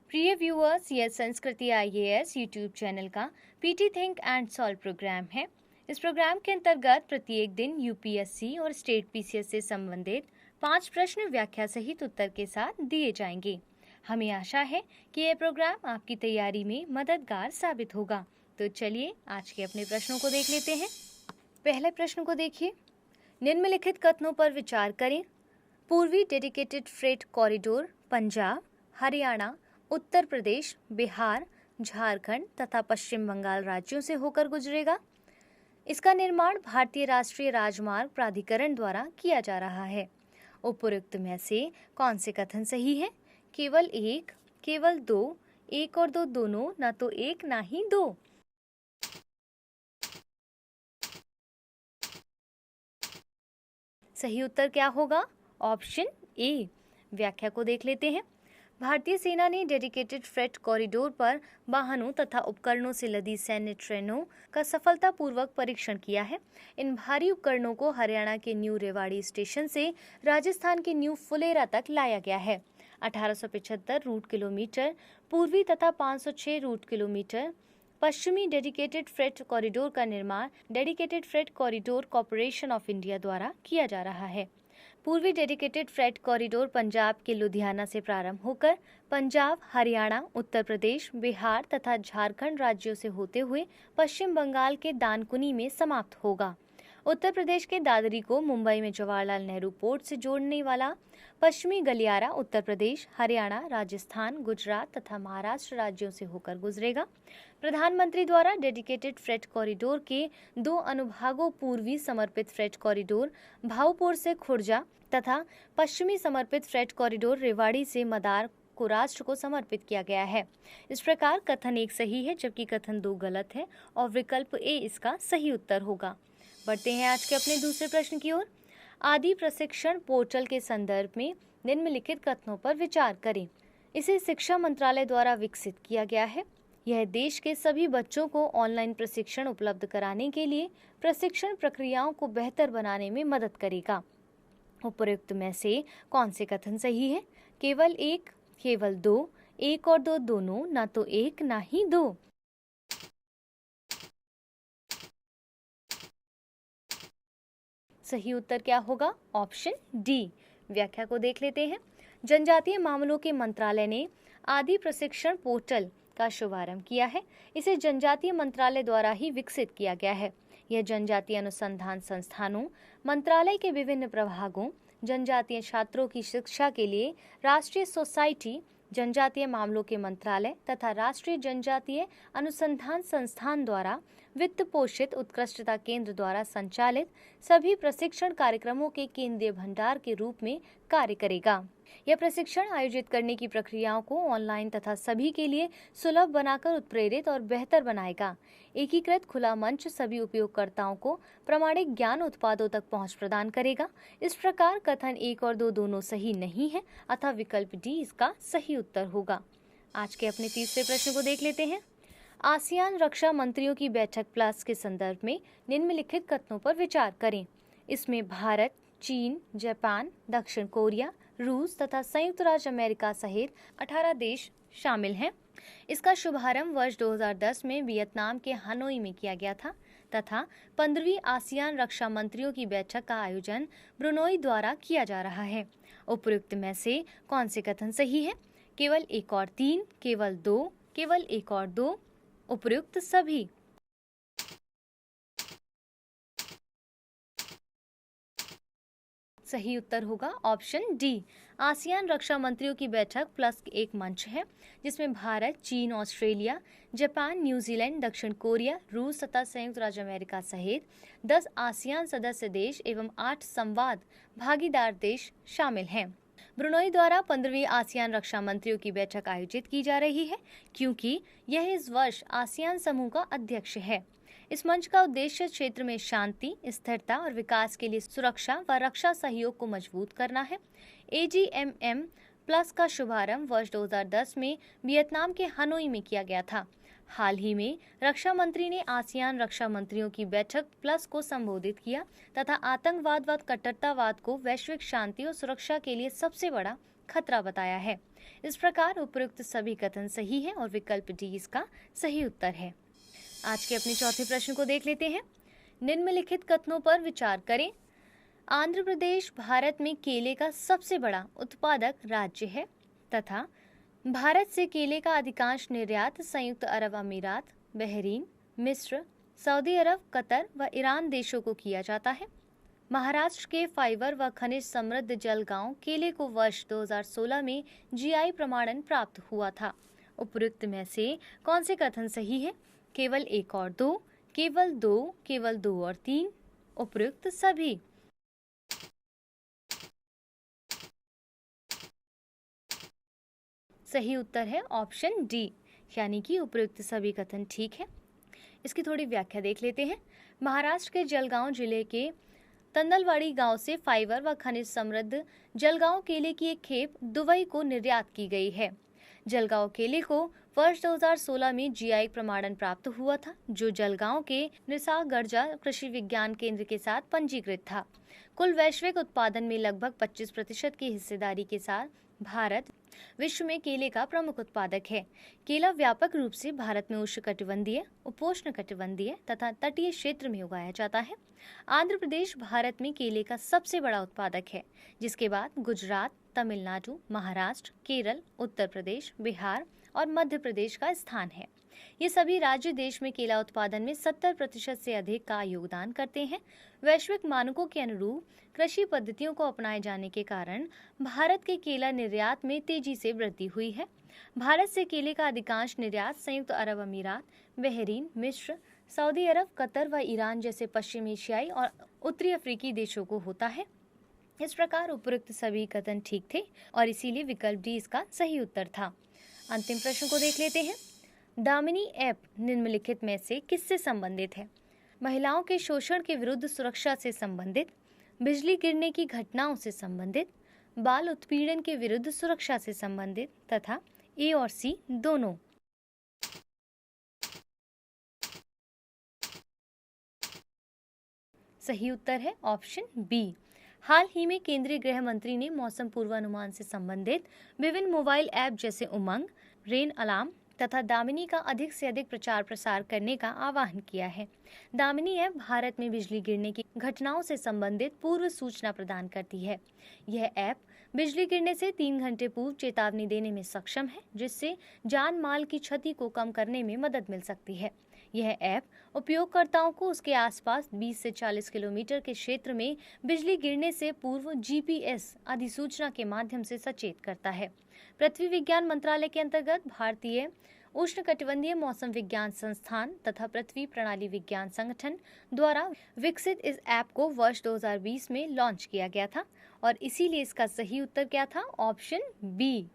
प्रिय व्यूअर्स, यह Sanskriti IAS YouTube channel का PT think and solve programme है। इस प्रोग्राम के अंतर्गत प्रत्येक दिन यूपीएससी और स्टेट पीसीएस से संबंधित 5 प्रश्न व्याख्या सहित उत्तर के साथ दिए जाएंगे। हमें आशा है कि यह प्रोग्राम आपकी तैयारी में मददगार साबित होगा। तो चलिए आज के अपने प्रश्नों को देख लेते हैं। पहले प्रश्न को देखिए। निम्नलिखित कथनों पर विचार करें। पूर्वी dedicated freight corridor Punjab, Haryana, Uttar Pradesh, Bihar, Jharkhand तथा पश्चिम बंगाल राज्यों से होकर गुजरेगा। इसका निर्माण भारतीय राष्ट्रीय राजमार्ग प्राधिकरण द्वारा किया जा रहा है। उपरोक्त में से कौन से कथन सही है? केवल एक, केवल दो, एक और दो दोनों, ना तो एक ना ही दो। सही उत्तर क्या होगा? Option A. व्याख्या को देख लेते हैं। भारतीय सेना ने डेडिकेटेड फ्रेट कॉरिडोर पर वाहनों तथा उपकरणों से लदी सैन्य ट्रेनों का सफलतापूर्वक परीक्षण किया है। इन भारी उपकरणों को हरियाणा के न्यू रेवाड़ी स्टेशन से राजस्थान के न्यू फुलेरा तक लाया गया है। 1875 रूट किलोमीटर पूर्वी तथा 506 रूट किलोमीटर पश्चिमी डेडिकेटेड फ्रेट कॉरिडोर का निर्माण dedicated freight corridor corporation of India द्वारा किया जा रहा है। पूर्वी डेडिकेटेड फ्रेट कॉरिडोर पंजाब के लुधियाना से प्रारंभ होकर पंजाब, हरियाणा, उत्तर प्रदेश, बिहार तथा झारखंड राज्यों से होते हुए पश्चिम बंगाल के दानकुनी में समाप्त होगा। उत्तर प्रदेश के दादरी को मुंबई में जवाहरलाल नेहरू पोर्ट से जोड़ने वाला पश्चिमी गलियारा उत्तर प्रदेश, हरियाणा, राजस्थान, गुजरात तथा महाराष्ट्र राज्यों से होकर गुजरेगा। प्रधानमंत्री द्वारा डेडिकेटेड फ्रेट कॉरिडोर के 2 अनुभागों पूर्वी समर्पित फ्रेट कॉरिडोर भाऊपुर से खुर्जा तथा पश्चिमी समर्पित फ्रेट कॉरिडोर रेवाड़ी से मदार को राष्ट्र को समर्पित किया गया है। इस प्रकार कथन 1 सही है जबकि कथन 2 गलत है और विकल्प ए इसका सही उत्तर होगा। बढ़ते हैं आज के अपने दूसरे प्रश्न की ओर। आदि प्रशिक्षण पोर्टल के संदर्भ में निम्नलिखित कथनों पर विचार करें। इसे शिक्षा मंत्रालय द्वारा विकसित किया गया है। यह देश के सभी बच्चों को ऑनलाइन प्रशिक्षण उपलब्ध कराने के लिए प्रशिक्षण प्रक्रियाओं को बेहतर बनाने में मदद करेगा। उपरोक्त में से कौन से कथन सही है? केवल एक, केवल दो, एक और दो दोनों, ना तो एक ना ही दो। सही उत्तर क्या होगा? Option D. व्याख्या को देख लेते हैं। जनजातीय मामलों के मंत्रालय ने आदि प्रशिक्षण पोर्टल का शुभारंभ किया है। इसे जनजातीय मंत्रालय द्वारा ही विकसित किया गया है। यह जनजातीय अनुसंधान संस्थानों, मंत्रालय के विभिन्न प्रभागों, जनजातीय छात्रों की शिक्षा के लिए राष्ट्रीय सोसाइटी, जनजातीय मामलों के मंत्रालय तथा राष्ट्रीय जनजातीय अनुसंधान संस्थान द्वारा वित्त पोषित उत्कृष्टता केंद्र द्वारा संचालित सभी प्रशिक्षण कार्यक्रमों के केंद्रीय भंडार के रूप में कार्य करेगा। यह प्रशिक्षण आयोजित करने की प्रक्रियाओं को ऑनलाइन तथा सभी के लिए सुलभ बनाकर उत्प्रेरित और बेहतर बनाएगा। एकीकृत खुला मंच सभी उपयोगकर्ताओं को प्रामाणिक ज्ञान उत्पादों तक पहुंच प्रदान करेगा। इस प्रकार कथन 1 और 2 दोनों सही नहीं है, अतः विकल्प डी इसका सही उत्तर होगा। आज के अपने तीसरे प्रश्न को देख लेते हैं। आसियान रक्षा मंत्रियों की बैठक प्लस के संदर्भ में निम्नलिखित कथनों पर विचार करें। इसमें भारत, चीन, जापान, दक्षिण कोरिया, रूस तथा संयुक्त राज्य अमेरिका सहित 18 देश शामिल हैं। इसका शुभारंभ वर्ष 2010 में वियतनाम के हनोई में किया गया था तथा 15वीं आसियान रक्षा मंत्रियों की बैठक का आयोजन ब्रुनोई द्वारा किया जा रहा है। उपरोक्त में से कौन से कथन सही है? केवल 1 और 3, केवल 2, केवल 1 और 2, उपयुक्त सभी। सही उत्तर होगा ऑप्शन डी। आसियान रक्षा मंत्रियों की बैठक प्लस एक मंच है जिसमें भारत, चीन, ऑस्ट्रेलिया, जापान, न्यूजीलैंड, दक्षिण कोरिया, रूस तथा संयुक्त राज्य अमेरिका सहित 10 आसियान सदस्य देश एवं 8 संवाद भागीदार देश शामिल हैं। ब्रुनोई द्वारा 15वीं आसियान रक्षा मंत्रियों की बैठक आयोजित की जा रही है क्योंकि यह इस वर्ष आसियान समूह का अध्यक्ष है। इस मंच का उद्देश्य क्षेत्र में शांति, स्थिरता और विकास के लिए सुरक्षा व रक्षा सहयोग को मजबूत करना है। AGMM प्लस का शुभारंभ वर्ष 2010 में वियतनाम के हनोई में किया गया था। हाल ही में रक्षा मंत्री ने आसियान रक्षा मंत्रियों की बैठक प्लस को संबोधित किया तथा आतंकवाद व कट्टरतावाद को वैश्विक शांति और सुरक्षा के लिए सबसे बड़ा खतरा बताया है। इस प्रकार उपयुक्त सभी कथन सही है और विकल्प डी इसका सही उत्तर है। आज के अपने चौथे प्रश्न को देख लेते हैं। निम्नलिखित कथनों पर विचार करें। आंध्र प्रदेश भारत में केले का सबसे बड़ा उत्पादक राज्य है तथा भारत से केले का अधिकांश निर्यात संयुक्त अरब अमीरात, बहरीन, मिस्र, सऊदी अरब, कतर व ईरान देशों को किया जाता है। महाराष्ट्र के फाइबर व खनिज समृद्ध जलगांव केले को वर्ष 2016 में जीआई प्रमाणन प्राप्त हुआ था। उपयुक्त में से कौन से कथन सही है? केवल 1 और 2, केवल 2, केवल 2 और 3, उपयुक्त सभी। सही उत्तर है ऑप्शन डी, यानी कि उपयुक्त सभी कथन ठीक है। इसकी थोड़ी व्याख्या देख लेते हैं। महाराष्ट्र के जलगांव जिले के तंदलवाड़ी गांव से फाइबर व खनिज समृद्ध जलगांव केले की एक खेप दुबई को निर्यात की गई है। जलगांव केले को वर्ष 2016 में जीआई प्रमाणन प्राप्त हुआ था, जो जलगांव के निसागर्जा कृषि विज्ञान केंद्र के साथ पंजीकृत था। कुल वैश्विक उत्पादन में लगभग 25% की हिस्सेदारी के साथ भारत विश्व में केले का प्रमुख उत्पादक है। केला व्यापक रूप से भारत में उष्णकटिबंधीय, उपोष्णकटिबंधीय तथा तटीय क्षेत्र में उगाया जाता है। आंध्र प्रदेश भारत में केले का सबसे बड़ा उत्पादक है, जिसके बाद गुजरात, तमिलनाडु, महाराष्ट्र, केरल, उत्तर प्रदेश, बिहार और मध्य प्रदेश का स्थान है। ये सभी राज्य देश में केला उत्पादन में 70% से अधिक का योगदान करते हैं। वैश्विक मानकों के अनुरूप कृषि पद्धतियों को अपनाए जाने के कारण भारत के केला निर्यात में तेजी से वृद्धि हुई है। भारत से केले का अधिकांश निर्यात संयुक्त अरब अमीरात, बहरीन, मिस्र, सऊदी अरब, कतर व ईरान जैसे पश्चिम एशियाई और उत्तरी अफ्रीकी देशों को होता है। इस प्रकार उपयुक्त सभी कथन ठीक थे और इसीलिए विकल्प डी इसका सही उत्तर था। अंतिम प्रश्न को देख लेते हैं। दामिनी ऐप निम्नलिखित में से किससे संबंधित है? महिलाओं के शोषण के विरुद्ध सुरक्षा से संबंधित, बिजली गिरने की घटनाओं से संबंधित, बाल उत्पीड़न के विरुद्ध सुरक्षा से संबंधित तथा ए और सी दोनों। सही उत्तर है ऑप्शन बी। हाल ही में केंद्रीय गृह मंत्री ने मौसम पूर्वानुमान से संबंधित विभिन्न मोबाइल ऐप जैसे उमंग, रेन अलार्म तथा दामिनी का अधिक से अधिक प्रचार प्रसार करने का आह्वान किया है। दामिनी ऐप भारत में बिजली गिरने की घटनाओं से संबंधित पूर्व सूचना प्रदान करती है। यह ऐप बिजली गिरने से 3 घंटे पूर्व चेतावनी देने में सक्षम है, जिससे जान माल की क्षति को कम करने में मदद मिल सकती है। यह ऐप उपयोगकर्ताओं को उसके आसपास 20 से 40 किलोमीटर के क्षेत्र में बिजली गिरने से पूर्व जीपीएस अधिसूचना के माध्यम से सचेत करता है। पृथ्वी विज्ञान मंत्रालय के अंतर्गत भारतीय उष्णकटिबंधीय मौसम विज्ञान संस्थान तथा पृथ्वी प्रणाली विज्ञान संगठन द्वारा विकसित इस ऐप को वर्ष 2020 में लॉन्च किया गया था और इसीलिए इसका सही उत्तर क्या था? Option B.